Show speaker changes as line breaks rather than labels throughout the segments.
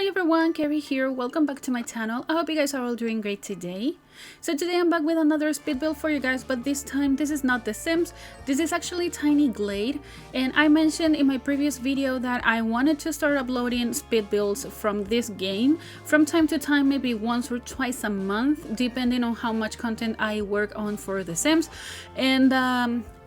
Hi everyone, Kaary here. Welcome back to my channel. I hope you guys are all doing great today. So today I'm back with another speed build for you guys, but this time this is not The Sims. This is actually Tiny Glade, and I mentioned in my previous video that I wanted to start uploading speed builds from this game from time to time, maybe once or twice a month, depending on how much content I work on for The Sims. And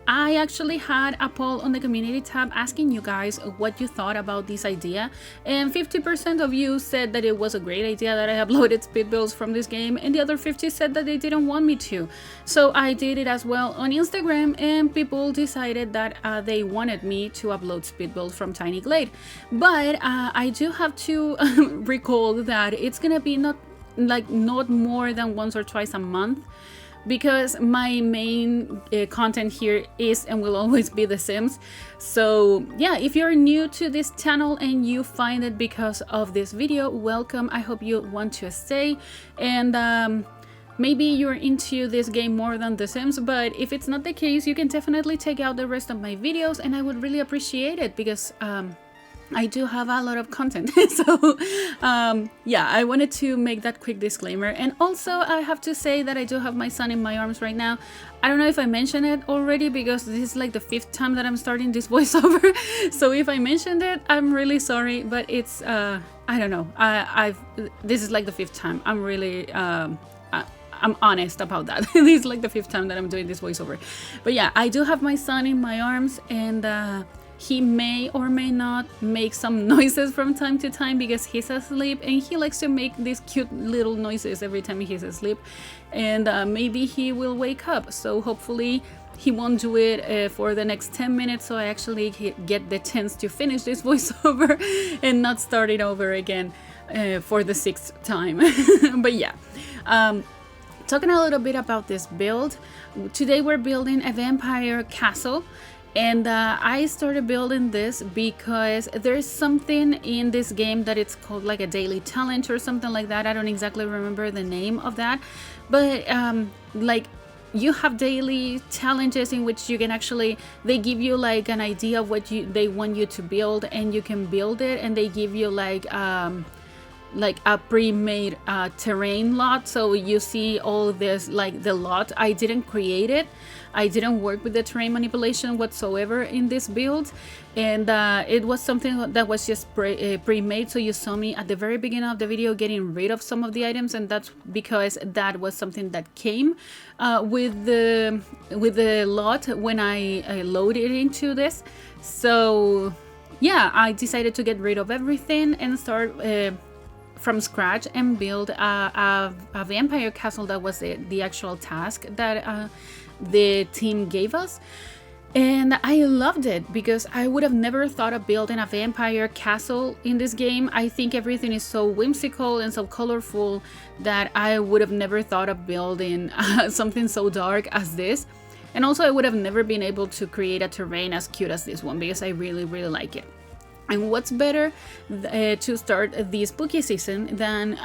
I actually had a poll on the community tab asking you guys what you thought about this idea, and 50% of you said that it was a great idea that I uploaded speed builds from this game, and the other 50 said that they didn't want me to. So I did it as well on Instagram, and people decided that they wanted me to upload speed builds from Tiny Glade. But I do have to recall that it's gonna be not more than once or twice a month, because my main content here is and will always be The Sims. So yeah, if you're new to this channel and you find it because of this video, welcome. I hope you want to stay, and maybe you're into this game more than The Sims, but if it's not the case, you can definitely check out the rest of my videos, and I would really appreciate it because I do have a lot of content. So yeah, I wanted to make that quick disclaimer. And also I have to say that I do have my son in my arms right now. I don't know if I mentioned it already, because this is like the 5th time that I'm starting this voiceover. So if I mentioned it, I'm really sorry, but it's I don't know, this is like the 5th time. I'm really I'm honest about that. This is like the 5th time that I'm doing this voiceover. But yeah, I do have my son in my arms, and he may or may not make some noises from time to time because he's asleep, and he likes to make these cute little noises every time he's asleep, and maybe he will wake up. So hopefully he won't do it for the next 10 minutes, so I actually get the chance to finish this voiceover and not start it over again for the 6th time. But yeah, talking a little bit about this build. Today we're building a vampire castle. And I started building this because there's something in this game that it's called like a daily challenge or something like that. I don't exactly remember the name of that, but like you have daily challenges in which you can actually, they give you like an idea of what they want you to build, and you can build it, and they give you like a pre-made terrain lot. So you see all this, like the lot. I didn't create it. I didn't work with the terrain manipulation whatsoever in this build, and it was something that was just pre-made. So you saw me at the very beginning of the video getting rid of some of the items, and that's because that was something that came with the lot when I loaded into this. So yeah, I decided to get rid of everything and start from scratch and build a vampire castle. That was the actual task that the team gave us, and I loved it because I would have never thought of building a vampire castle in this game. I think everything is so whimsical and so colorful that I would have never thought of building something so dark as this. And also I would have never been able to create a terrain as cute as this one, because I really like it. And what's better to start the spooky season than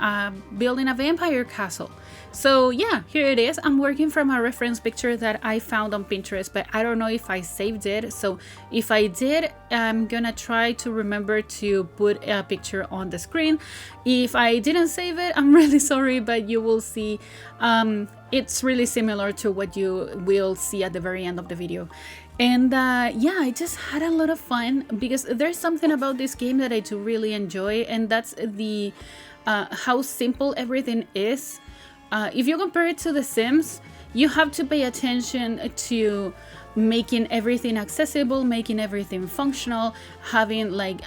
building a vampire castle? So yeah, here it is. I'm working from a reference picture that I found on Pinterest, but I don't know if I saved it. So if I did, I'm gonna try to remember to put a picture on the screen. If I didn't save it, I'm really sorry, but you will see it's really similar to what you will see at the very end of the video. And yeah, I just had a lot of fun because there's something about this game that I do really enjoy, and that's the how simple everything is. If you compare it to The Sims, you have to pay attention to making everything accessible, making everything functional, having like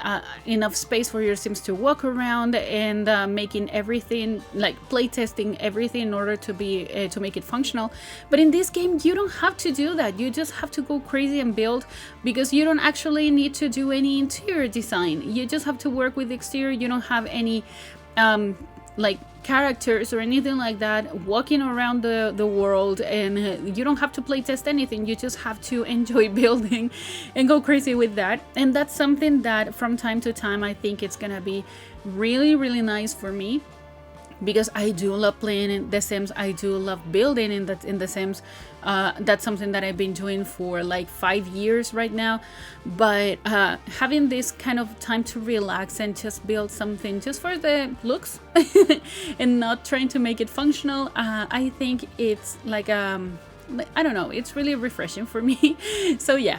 enough space for your Sims to walk around, and making everything, like playtesting everything in order to be to make it functional. But in this game, you don't have to do that. You just have to go crazy and build, because you don't actually need to do any interior design. You just have to work with the exterior. You don't have any like characters or anything like that walking around the world, and you don't have to play test anything. You just have to enjoy building and go crazy with that. And that's something that from time to time I think it's gonna be really nice for me, because I do love playing in The Sims. I do love building in The Sims. That's something that I've been doing for like 5 years right now. But having this kind of time to relax and just build something just for the looks and not trying to make it functional, I think it's like I don't know, it's really refreshing for me. So yeah,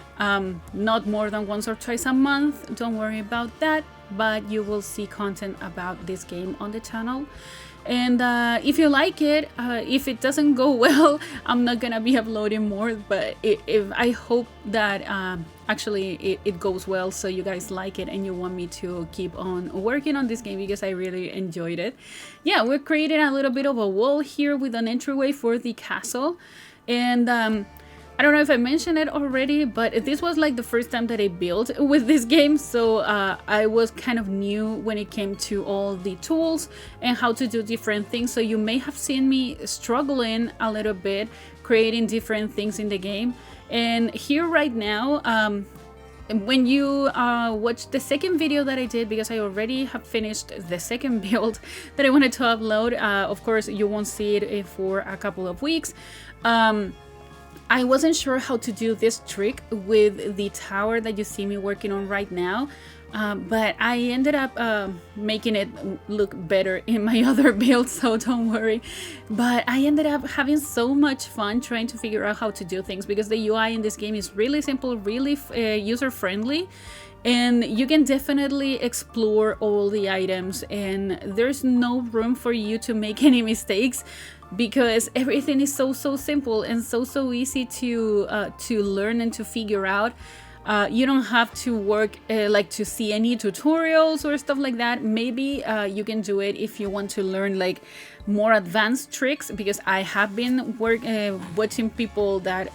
not more than once or twice a month, don't worry about that, but you will see content about this game on the channel. And if you like it, if it doesn't go well, I'm not gonna be uploading more, but if I hope that actually it goes well, so you guys like it and you want me to keep on working on this game because I really enjoyed it. Yeah, we're creating a little bit of a wall here with an entryway for the castle. And I don't know if I mentioned it already, but this was like the first time that I built with this game, so I was kind of new when it came to all the tools and how to do different things. So you may have seen me struggling a little bit creating different things in the game. And here right now, when you watch the second video that I did, because I already have finished the second build that I wanted to upload, of course you won't see it for a couple of weeks. I wasn't sure how to do this trick with the tower that you see me working on right now, but I ended up making it look better in my other build, so don't worry. But I ended up having so much fun trying to figure out how to do things, because the UI in this game is really simple, really user-friendly, and you can definitely explore all the items, and there's no room for you to make any mistakes, because everything is so simple and so easy to learn and to figure out. You don't have to work like to see any tutorials or stuff like that. Maybe you can do it if you want to learn like more advanced tricks, because I have been watching people that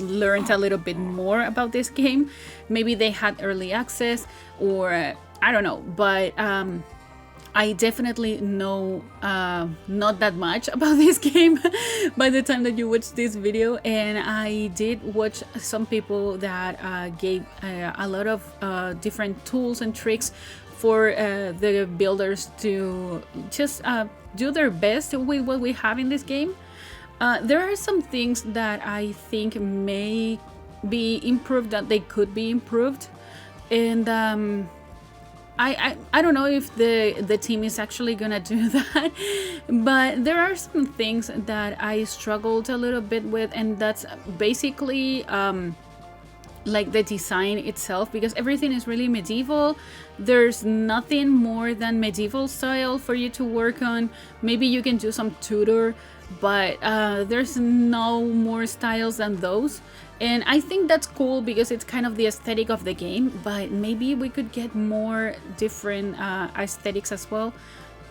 learned a little bit more about this game. Maybe they had early access, or I don't know, but I definitely know not that much about this game by the time that you watch this video. And I did watch some people that gave a lot of different tools and tricks for the builders to just do their best with what we have in this game. There are some things that I think may be improved, that they could be improved, and I don't know if the team is actually gonna do that, but there are some things that I struggled a little bit with, and that's basically like the design itself, because everything is really medieval. There's nothing more than medieval style for you to work on. Maybe you can do some Tudor, but there's no more styles than those. And I think that's cool because it's kind of the aesthetic of the game, but maybe we could get more different aesthetics as well.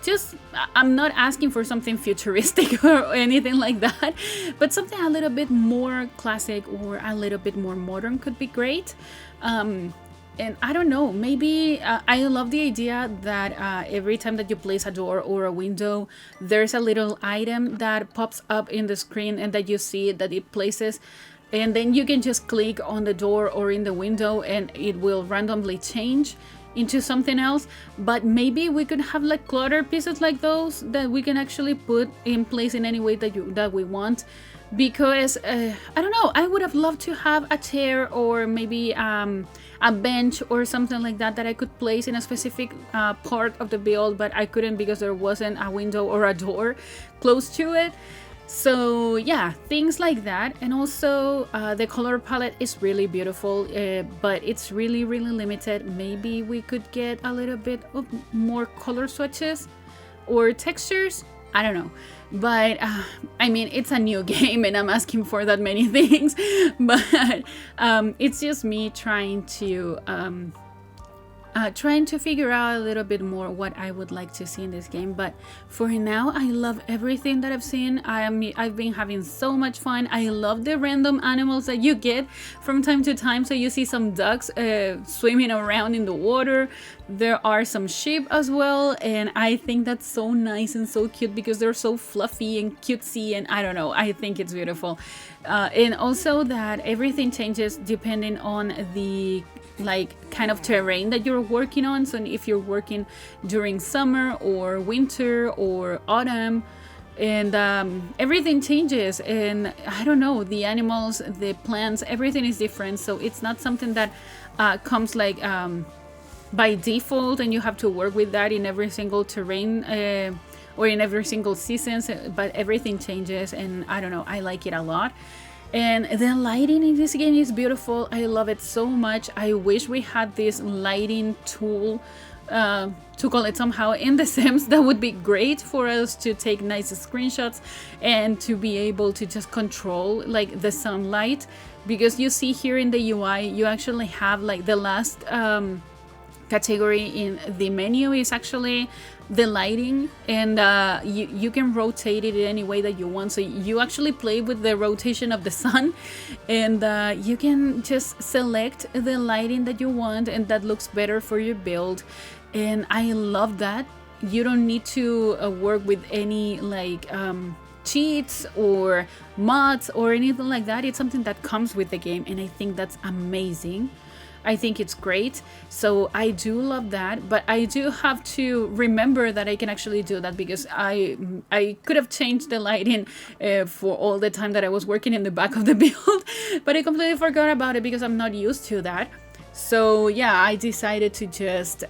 Just, I'm not asking for something futuristic or anything like that, but something a little bit more classic or a little bit more modern could be great. And I don't know, maybe I love the idea that every time that you place a door or a window, there's a little item that pops up in the screen and that you see that it places. And then you can just click on the door or in the window and it will randomly change into something else. But maybe we could have like clutter pieces like those that we can actually put in place in any way that we want. Because I don't know, I would have loved to have a chair or maybe a bench or something like that that I could place in a specific part of the build, but I couldn't because there wasn't a window or a door close to it. So yeah, things like that. And also the color palette is really beautiful, but it's really limited. Maybe we could get a little bit of more color swatches or textures, I don't know. But I mean, it's a new game and I'm asking for that many things, but it's just me trying to figure out a little bit more what I would like to see in this game. But for now, I love everything that I've seen. I've been having so much fun. I love the random animals that you get from time to time. So you see some ducks swimming around in the water. There are some sheep as well, and I think that's so nice and so cute because they're so fluffy and cutesy, and I don't know, I think it's beautiful. And also that everything changes depending on the like kind of terrain that you're working on. So if you're working during summer or winter or autumn, and everything changes, and I don't know, the animals, the plants, everything is different. So it's not something that comes like by default, and you have to work with that in every single terrain or in every single season, but everything changes, and I don't know, I like it a lot. And the lighting in this game is beautiful. I love it so much. I wish we had this lighting tool, to call it somehow, in The Sims. That would be great for us to take nice screenshots and to be able to just control like the sunlight, because you see here in the UI you actually have like the last category in the menu is actually the lighting, and you can rotate it in any way that you want. So you actually play with the rotation of the sun, and you can just select the lighting that you want, and that looks better for your build. And I love that. You don't need to work with any like cheats or mods or anything like that. It's something that comes with the game, and I think that's amazing. I think it's great. So I do love that, but I do have to remember that I can actually do that, because I could have changed the lighting for all the time that I was working in the back of the build, but I completely forgot about it because I'm not used to that. So yeah, I decided to just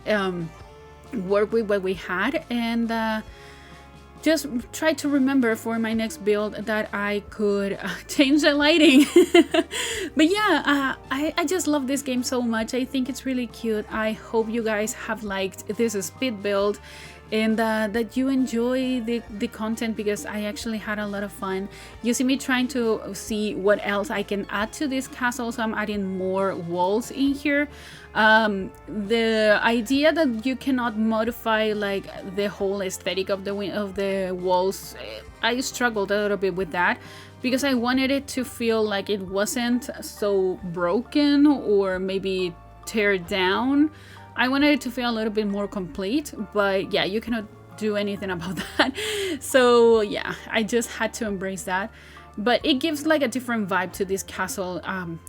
work with what we had, and just try to remember for my next build that I could change the lighting. But yeah, I just love this game so much. I think it's really cute. I hope you guys have liked this speed build, and that you enjoy the content, because I actually had a lot of fun. You see me trying to see what else I can add to this castle, so I'm adding more walls in here. The idea that you cannot modify like the whole aesthetic of the walls, I struggled a little bit with that, because I wanted it to feel like it wasn't so broken or maybe tear down. I wanted it to feel a little bit more complete, but yeah, you cannot do anything about that. So yeah, I just had to embrace that. But it gives like a different vibe to this castle.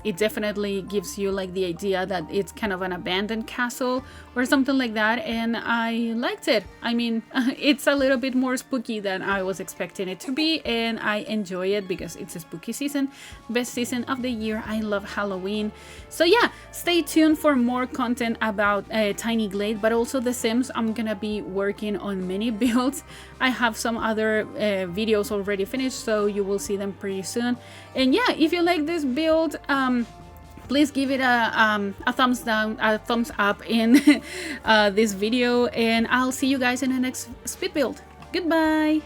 It definitely gives you like the idea that it's kind of an abandoned castle or something like that, and I liked it. I mean, it's a little bit more spooky than I was expecting it to be, and I enjoy it because it's a spooky season, best season of the year. I love Halloween. So yeah, stay tuned for more content about Tiny Glade, but also The Sims. I'm gonna be working on many builds. I have some other videos already finished, so you will see them pretty soon. And yeah, if you like this build, please give it a thumbs down, a thumbs up in this video, and I'll see you guys in the next speed build. Goodbye.